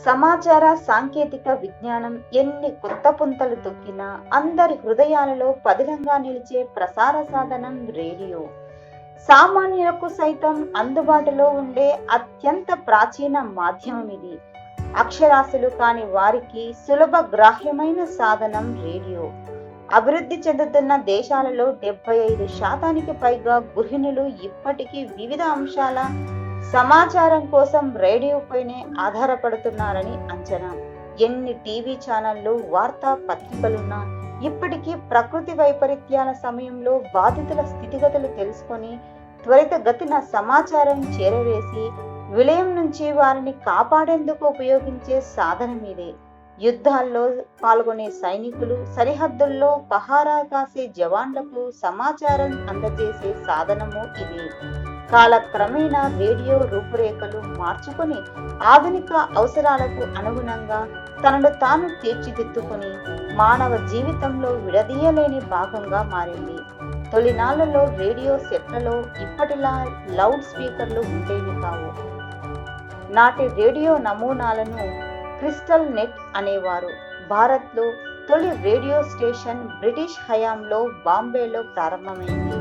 సమాచార సాంకేతిక విజ్ఞానం ఎన్ని కొత్త పుంతలు తొక్కినా అందరి హృదయాలలో పదిలంగా నిలిచే ప్రసార సాధనం రేడియో. సామాన్యులకు సైతం అందుబాటులో ఉండే అత్యంత ప్రాచీన మాధ్యమం ఇది. అక్షరాస్యులు కాని వారికి సులభ గ్రాహ్యమైన సాధనం రేడియో. అభివృద్ధి చెందుతున్న దేశాలలో 75% పైగా గృహిణులు ఇప్పటికీ వివిధ అంశాల సమాచారం కోసం రేడియోపైనే ఆధారపడుతున్నారని అంచనా. ఎన్ని టీవీ ఛానళ్లు, వార్తా పత్రికలున్నా ఇప్పటికీ ప్రకృతి వైపరీత్యాల సమయంలో బాధితుల స్థితిగతులు తెలుసుకొని త్వరితగతిన సమాచారం చేరవేసి విలయం నుంచి వారిని కాపాడేందుకు ఉపయోగించే సాధనం ఇదే. యుద్ధాల్లో పాల్గొనే సైనికులు, సరిహద్దుల్లో పహారా కాసే జవాన్లకు సమాచారం అందజేసే సాధనము ఇది. కాలక్రమేణా రేడియో రూపురేఖలు మార్చుకొని ఆధునిక అవసరాలకు అనుగుణంగా తనను తాను తీర్చిదిద్దుకొని మానవ జీవితంలో విడదీయలేని భాగంగా మారింది. తొలినాళ్లలో రేడియో సెట్లలో ఇప్పటిలా లౌడ్ స్పీకర్లు ఉండేవి కావు. నాటి రేడియో నమూనాలను క్రిస్టల్ నెట్ అనేవారు. భారత్లో తొలి రేడియో స్టేషన్ బ్రిటిష్ హయాంలో బాంబేలో ప్రారంభమైంది.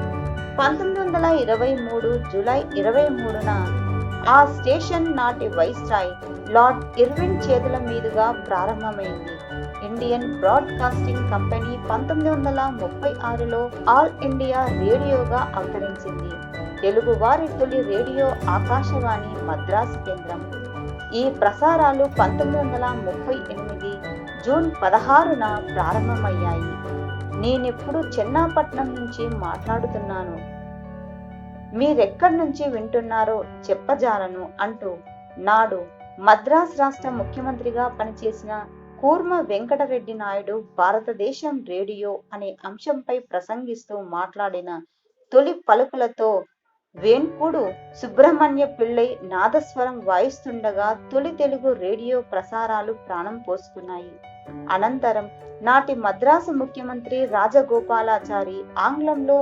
1923 జూలై 23న ఆ స్టేషన్ నాటి వైస్రాయ్ లార్డ్ ఇర్విన్ చేతుల మీదుగా ప్రారంభమైంది. ఇండియన్ బ్రాడ్కాస్టింగ్ కంపెనీ 1936లో ఆల్ ఇండియా రేడియోగా అవతరించింది. తెలుగు వారి తొలి రేడియో ఆకాశవాణి మద్రాసు కేంద్రం. ఈ ప్రసారాలు 1938 జూన్ 16న ప్రారంభమయ్యాయి. నేనిప్పుడు చెన్నాపట్నం నుంచి మాట్లాడుతున్నాను, మీరెక్కడి నుంచి వింటున్నారో చెప్పజాలను అంటూ నాడు మద్రాస్ రాష్ట్ర ముఖ్యమంత్రిగా పనిచేసిన కూర్మ వెంకటరెడ్డి నాయుడు భారతదేశం రేడియో అనే అంశంపై ప్రసంగిస్తూ మాట్లాడిన తొలి పలుకులతో వేన్కూడు సుబ్రహ్మణ్య పిళ్ళై నాదస్వరం వాయిస్తుండగా తొలి తెలుగు రేడియో ప్రసారాలు ప్రాణం పోసుకున్నాయి. అనంతరం నాటి మద్రాసు ముఖ్యమంత్రి రాజగోపాలాచారి ఆంగ్లంలో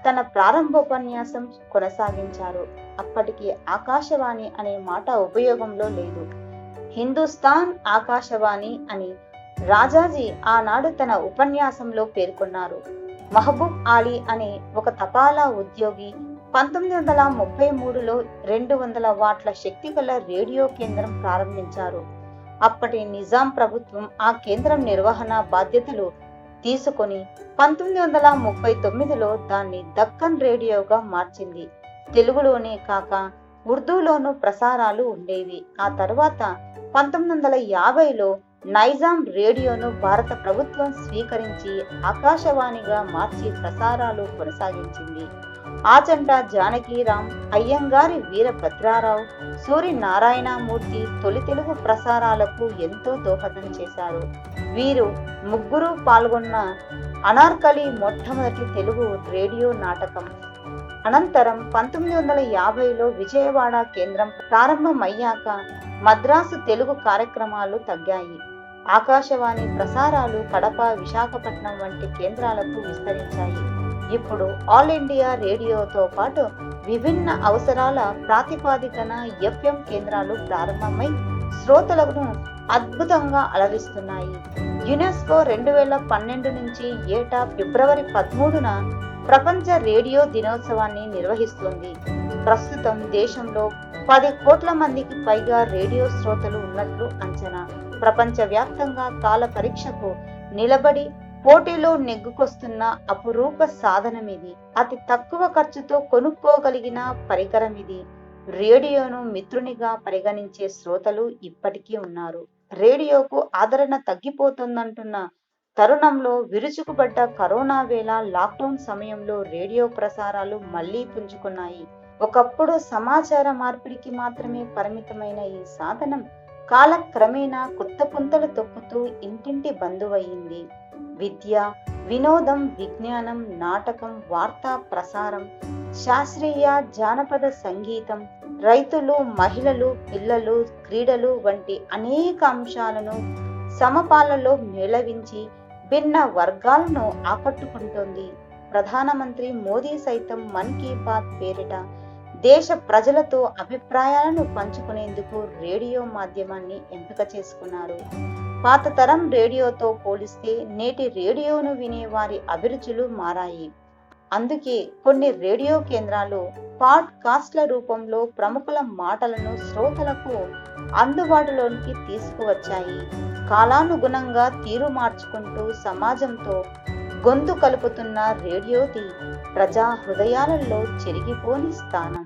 తన ప్రారంభోపన్యాసం కొనసాగించారు. అప్పటికి ఆకాశవాణి అనే మాట ఉపయోగంలో లేదు. హిందుస్థాన్ ఆకాశవాణి అని రాజాజీ ఆనాడు తన ఉపన్యాసంలో పేర్కొన్నారు. మహబూబ్ అలీ అనే ఒక తపాలా ఉద్యోగి 1933లో 200 వాట్ల శక్తి గల రేడియో కేంద్రం ప్రారంభించారు. అప్పటి నిజాం ప్రభుత్వం ఆ కేంద్రం నిర్వహణ బాధ్యతలు తీసుకొని 1939లో దాన్ని దక్కన్ రేడియోగా మార్చింది. తెలుగులోనే కాక ఉర్దూలోనూ ప్రసారాలు ఉండేవి. ఆ తర్వాత 1950లో నైజాం రేడియోను భారత ప్రభుత్వం స్వీకరించి ఆకాశవాణిగా మార్చి ప్రసారాలు కొనసాగించింది. ఆచంట జానకీరాం, అయ్యంగారి వీరభద్రారావు, సూర్యనారాయణమూర్తి తొలి తెలుగు ప్రసారాలకు ఎంతో దోహదం చేశారు. వీరు ముగ్గురు పాల్గొన్న అనార్కలి మొట్టమొదటి తెలుగు రేడియో నాటకం. అనంతరం 1950లో విజయవాడ కేంద్రం ప్రారంభమయ్యాక మద్రాసు తెలుగు కార్యక్రమాలు తగ్గాయి. ఆకాశవాణి ప్రసారాలు కడప, విశాఖపట్నం వంటి కేంద్రాలకు విస్తరించాయి. ఇప్పుడు ఆల్ ఇండియా రేడియోతో పాటు విభిన్న అవసరాల ప్రాతిపాదికన FM కేంద్రాలు ప్రారంభమై శ్రోతలను అద్భుతంగా అలరిస్తున్నాయి. యునెస్కో 2012 నుంచి ఏటా ఫిబ్రవరి 13న ప్రపంచ రేడియో దినోత్సవాన్ని నిర్వహిస్తుంది. ప్రస్తుతం దేశంలో 10 కోట్ల మందికి పైగా రేడియో శ్రోతలు ఉన్నట్లు అంచనా. ప్రపంచవ్యాప్తంగా కాల పరీక్షకు నిలబడి పోటీలో నెగ్గుకొస్తున్న అపురూప సాధనమిది. అతి తక్కువ ఖర్చుతో కొనుక్కోగలిగిన పరికరమిది. రేడియోను మిత్రునిగా పరిగణించే శ్రోతలు ఇప్పటికీ ఉన్నారు. రేడియోకు ఆదరణ తగ్గిపోతుందంటున్న తరుణంలో విరుచుకుపడ్డ కరోనా వేళ లాక్డౌన్ సమయంలో రేడియో ప్రసారాలు మళ్లీ పుంజుకున్నాయి. ఒకప్పుడు సమాచార మార్పిడికి మాత్రమే పరిమితమైన ఈ సాధనం కాలక్రమేణా కొత్త పుంతలు తొక్కుతూ ఇంటింటి బంధువయ్యింది. విద్య, వినోదం, విజ్ఞానం, నాటకం, వార్తా ప్రసారం, శాస్త్రీయ జానపద సంగీతం, రైతులు, మహిళలు, పిల్లలు, క్రీడలు వంటి అనేక అంశాలను సమపాలలో మేళవించి భిన్న వర్గాలను ఆకట్టుకుంటోంది. ప్రధానమంత్రి మోదీ సైతం మన్ కీ బాత్ పేరిట దేశ ప్రజలతో అభిప్రాయాలను పంచుకునేందుకు రేడియో మాధ్యమాన్ని ఎంపిక చేసుకున్నారు. పాత తరం రేడియోతో పోలిస్తే నేటి రేడియోను వినే వారి అభిరుచులు మారాయి. అందుకే కొన్ని రేడియో కేంద్రాలు పాడ్కాస్ట్ల రూపంలో ప్రముఖుల మాటలను శ్రోతలకు అందుబాటులోనికి తీసుకువచ్చాయి. కాలానుగుణంగా తీరు మార్చుకుంటూ సమాజంతో గొంతు కలుపుతున్న రేడియోది ప్రజా హృదయాలలో చెరిగిపోని స్థానం.